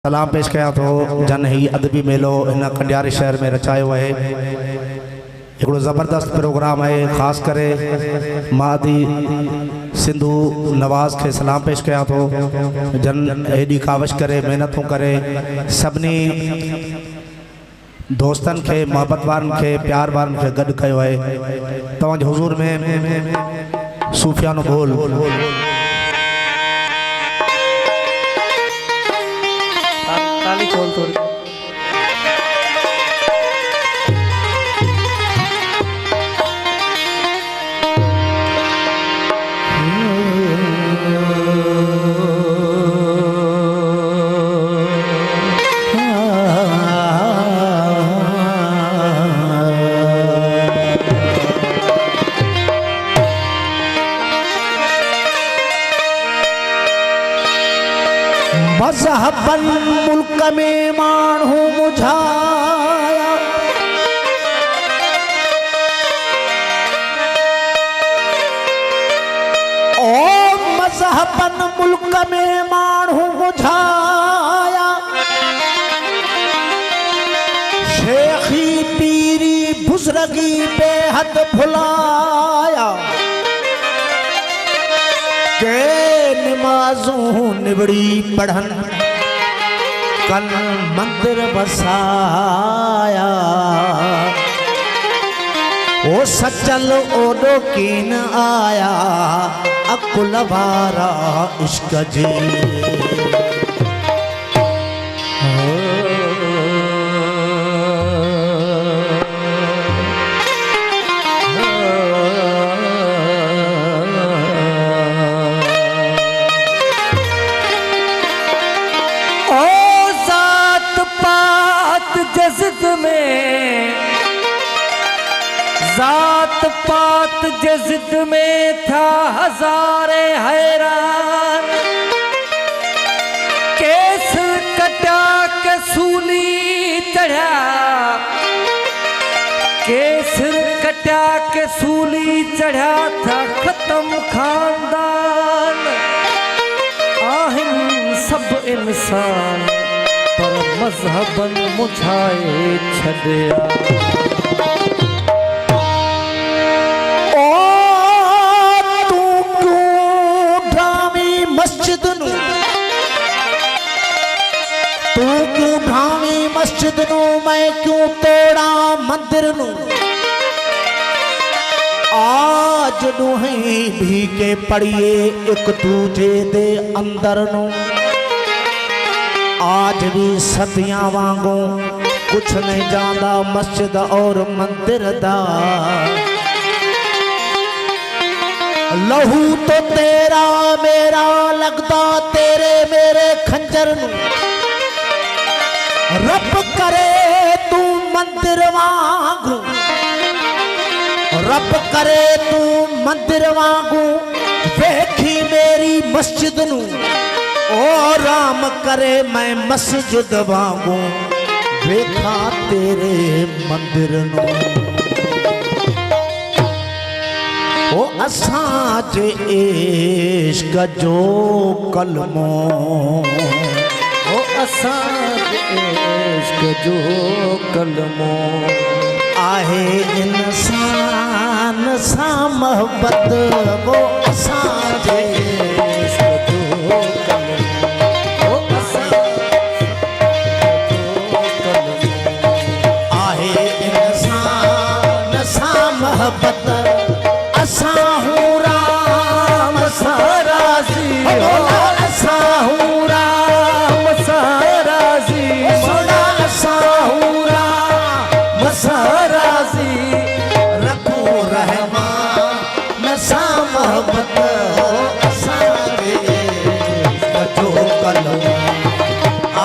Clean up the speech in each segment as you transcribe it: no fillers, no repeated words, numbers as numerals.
सलाम पेश कया तो जन ही अदबी मेलो इन कंडियारी शहर में रचायो है। हिकिड़ो ज़बरदस्त प्रोग्राम है। ख़ास करे मादी सिंधु नवाज़ के सलाम पेश कया तो जन एडी कावश करे मेहनतों करे सभनी दोस्तन के मोहब्बत वारन के प्यार वारन के गड कयो है। तवां हुजूर में सूफियानो बोल ताली खोल थोड़ी। मज़हबन मुल्क में माण्हू मुझाया, ओ मज़हबन मुल्क में माण्हू मुझाया, शेखी पीरी बुज़ुर्गी बेहद भुलाया, के नमाज़ों निबड़ी पढ़न कल मंदिर बसाया, ओ सचल ओडो कीन आया अकुल वारा इश्क जी। जात पात जिद में था हजारे हैरान, केस कटा के सूली चढ़ा, केस कटा के सूली चढ़ा था खत्म खानदान। आहिन सब इंसान पर मजहबन मुझाए छड़िया। तू क्यों ढावी मस्जिद नू, मैं क्यों तोड़ा मंदिर नू। आज दुही भी के पड़िए एक दूजे दे अंदर नू, आज भी सदियां वांगू कुछ नहीं जांदा मस्जिद और मंदिर दा। लहू तो तेरा मेरा लगदा तेरे मेरे खंजर नू, रब करे तू मंदिर वांगू, रब करे तू मंदिर वांगू वेखी मेरी मस्जिद नू, ओ राम करे मैं मस्जिद वांगू वेखा तेरे मंदिर नू। ओ असां जे इश्क जो कलमो, ओ असां जे इश्क जो कलमो आहे इंसान सां मोहब्बत। वो असां जे इश्क जो कलमो, ओ असां जो कलमो आहे इंसान सां मोहब्बत। असां हूँ राम सां राज़ी, असां हूँ राम सां राज़ी, असां हूँ राम सां राज़ी, रखो रहमान सां मोहब्बत। असां जे इश्क जो कलमो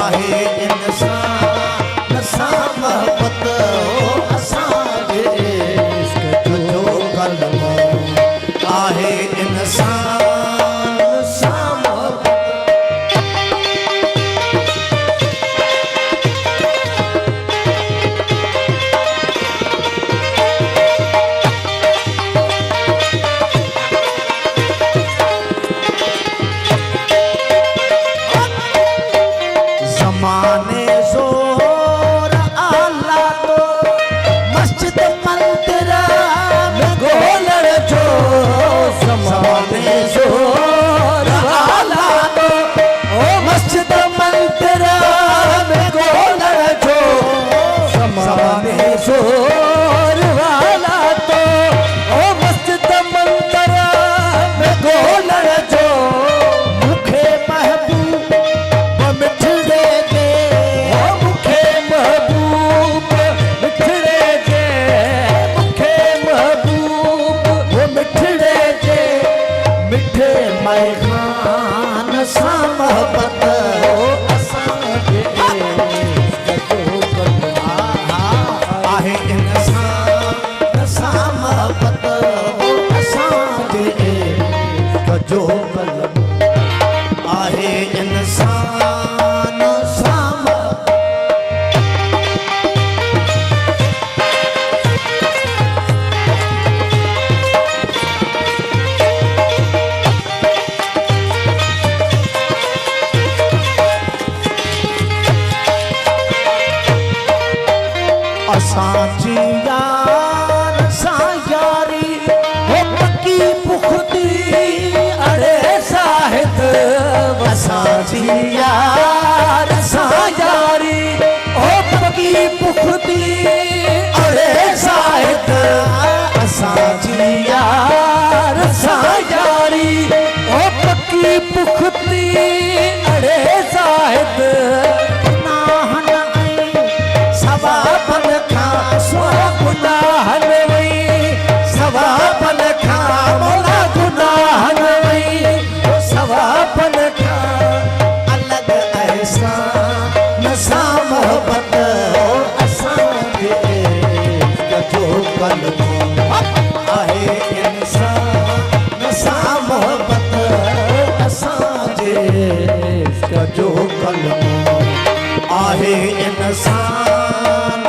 आहे इंसान सां मोहब्बत। असां जे इश्क जो कलमो आहे इंसान सां मोहब्बत। माने जोर आला तो मस्जिद मंदिर में गोलड़ जो समाने जोर आला तो ओ मस्जिद मंदिर में गोलड़ जो समाने जोर वाला तो ओ मस्जिद मंदिर में गोलड़ जो मुखे महबूब मिठड़े दे ओ मुखे महबूब मिठड़े दे मुखे महबूब वो मिठड़े दे मिठे मैखान सा मोहब्बत असांजे आहे इंसान सा मोहब्बत असांजे कजो कलम आहे इंसान सा असांजी यार सां यारी हो पक्की पुख्ती अड़े साहिद असांजी यार सां यारी हो पक्की पुख्ती अड़े साहिद असांजी यार सां यारी हो पक्की पुख्ती अड़े साहिद सवाबन खां सो गुनाहन वई सवाबन खां मोला गुनाहन वई सवाबन खां अलग ऐसा नसा मोहब्बत असांजे कजो कलमो आहे इंसान नसा मोहब्बत असांजे कजो कलमो आहे इंसान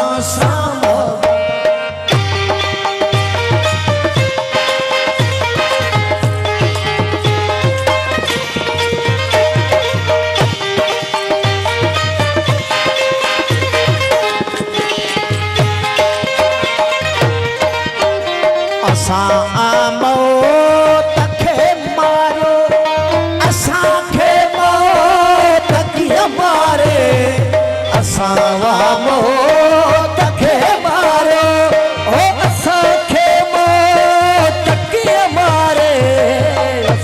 असां मौत खे मारो असांखे मौत कीअं मारे असां मौत खे मारो ओ असांखे मौत कीअं मारे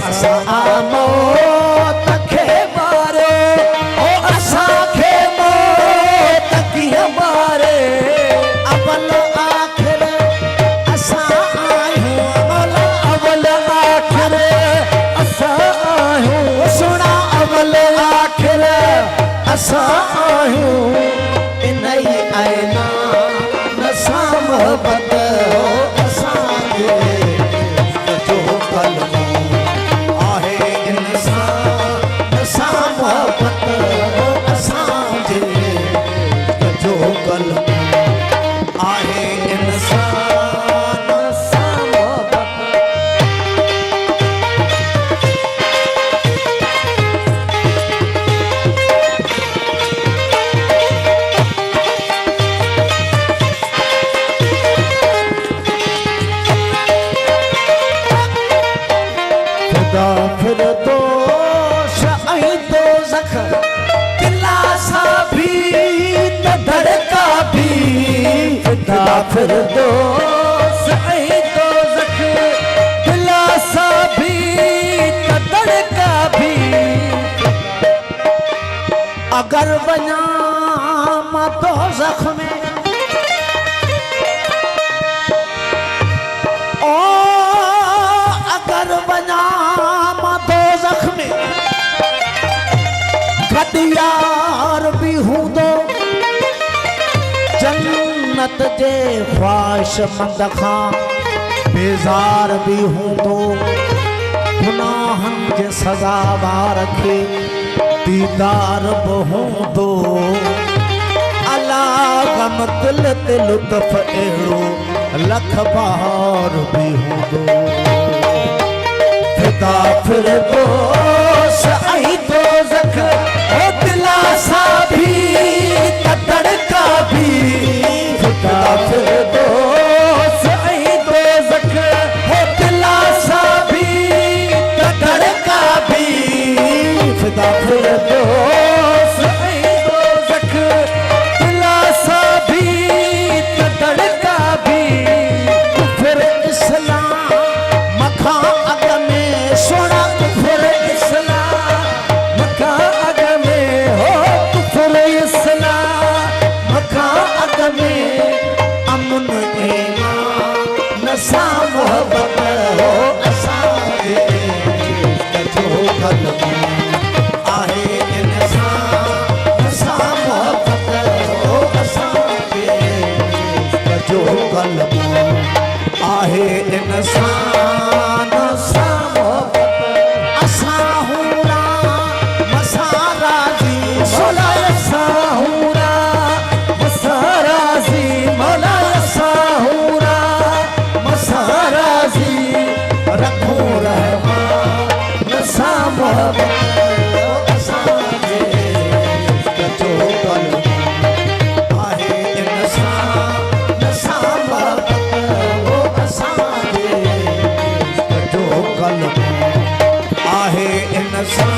असां मौत खे मारो ओ असांखे मौत कीअं मारे अवल आखिर असां सुना अवल आखिर असां आहियूं इन ई आईना नसा मोहब्बत असांजे कजो कलमो आहे इंसान नसा मोहब्बत असांजे कजो कलमो आहे इंसान नसा मोहब्बत फिर दोष ऐं दोज़ख दिलासा भी त धड़का भी फिदा फिर दोष ऐं दोज़ख दिलासा भी त धड़का भी अगर वञा मां दोज़ख में अगर वञा मां दोज़ख में गॾु यार बि हूंदो जन्नत जे ख्वाहिशमंद खां बेज़ार बि हूंदो गुनाहनि जे सज़ावार खे दीदार बि हूंदो अला गम दिल ते लुत्फ़ अहिड़ो लख बार भी हूंदो फिदा फिर दोष ऐं दोज़ख ओ दिलासा भी रसा